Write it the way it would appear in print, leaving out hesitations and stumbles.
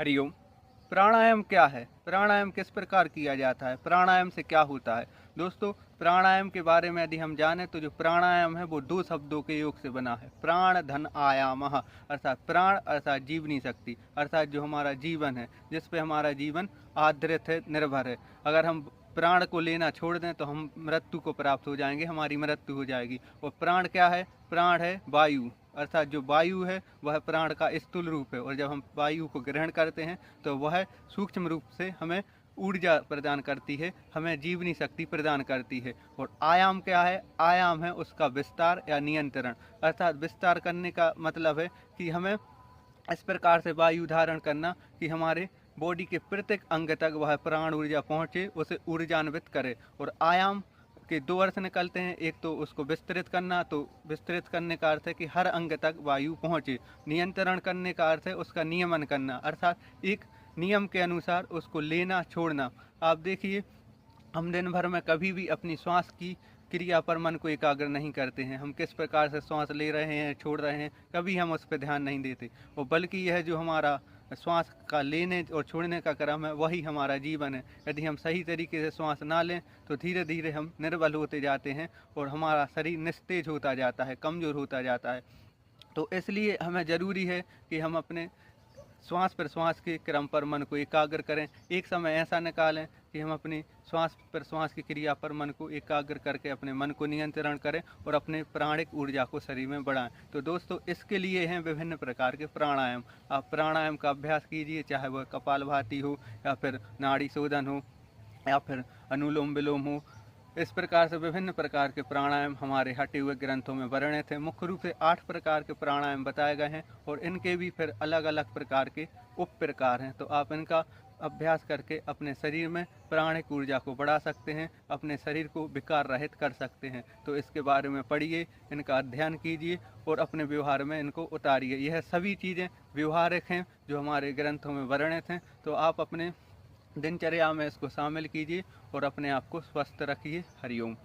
हरिओम। प्राणायाम क्या है? प्राणायाम किस प्रकार किया जाता है? प्राणायाम से क्या होता है? दोस्तों, प्राणायाम के बारे में यदि हम जानें तो जो प्राणायाम है वो दो शब्दों के योग से बना है, प्राण धन आयामः। अर्थात प्राण अर्थात जीवनी शक्ति, अर्थात जो हमारा जीवन है, जिस पे हमारा जीवन आधारित है, निर्भर है। अगर हम प्राण को लेना छोड़ दें तो हम मृत्यु को प्राप्त हो जाएंगे, हमारी मृत्यु हो जाएगी। और प्राण क्या है? प्राण है वायु, अर्थात जो वायु है वह प्राण का स्थूल रूप है। और जब हम वायु को ग्रहण करते हैं तो वह सूक्ष्म रूप से हमें ऊर्जा प्रदान करती है, हमें जीवनी शक्ति प्रदान करती है। और आयाम क्या है? आयाम है उसका विस्तार या नियंत्रण। अर्थात विस्तार करने का मतलब है कि हमें इस प्रकार से वायु धारण करना कि हमारे बॉडी के प्रत्येक अंग तक वह प्राण ऊर्जा पहुँचे, उसे ऊर्जान्वित करे। और आयाम के दो अर्थ निकलते हैं, एक तो उसको विस्तृत करना, तो विस्तृत करने का अर्थ है कि हर अंग तक वायु पहुँचे। नियंत्रण करने का अर्थ है उसका नियमन करना, अर्थात एक नियम के अनुसार उसको लेना छोड़ना। आप देखिए, हम दिन भर में कभी भी अपनी श्वास की क्रिया पर मन को एकाग्र नहीं करते हैं। हम किस प्रकार से श्वास ले रहे हैं, छोड़ रहे हैं, कभी हम उस पर ध्यान नहीं देते। और बल्कि यह जो हमारा श्वास का लेने और छोड़ने का क्रम है वही हमारा जीवन है। यदि हम सही तरीके से श्वास ना लें तो धीरे धीरे हम निर्बल होते जाते हैं और हमारा शरीर निस्तेज होता जाता है, कमज़ोर होता जाता है। तो इसलिए हमें ज़रूरी है कि हम अपने श्वास प्रश्वास के क्रम पर मन को एकाग्र करें। एक समय ऐसा निकालें कि हम अपनी श्वास प्रश्वास की क्रिया पर मन को एकाग्र करके अपने मन को नियंत्रण करें और अपने प्राणिक ऊर्जा को शरीर में बढ़ाएं। तो दोस्तों, इसके लिए हैं विभिन्न प्रकार के प्राणायाम। आप प्राणायाम का अभ्यास कीजिए, चाहे वह कपालभाति हो या फिर नाड़ी शोधन हो या फिर अनुलोम विलोम हो। इस प्रकार से विभिन्न प्रकार के प्राणायाम हमारे हटे हुए ग्रंथों में वर्णित हैं। मुख्य रूप से 8 प्रकार के प्राणायाम बताए गए हैं और इनके भी फिर अलग अलग प्रकार के उप प्रकार हैं। तो आप इनका अभ्यास करके अपने शरीर में प्राणिक ऊर्जा को बढ़ा सकते हैं, अपने शरीर को विकार रहित कर सकते हैं। तो इसके बारे में पढ़िए, इनका अध्ययन कीजिए और अपने व्यवहार में इनको उतारिए। यह सभी चीज़ें व्यवहारिक हैं जो हमारे ग्रंथों में वर्णित हैं। तो आप अपने दिनचर्या में इसको शामिल कीजिए और अपने आप को स्वस्थ रखिए। हरिओम।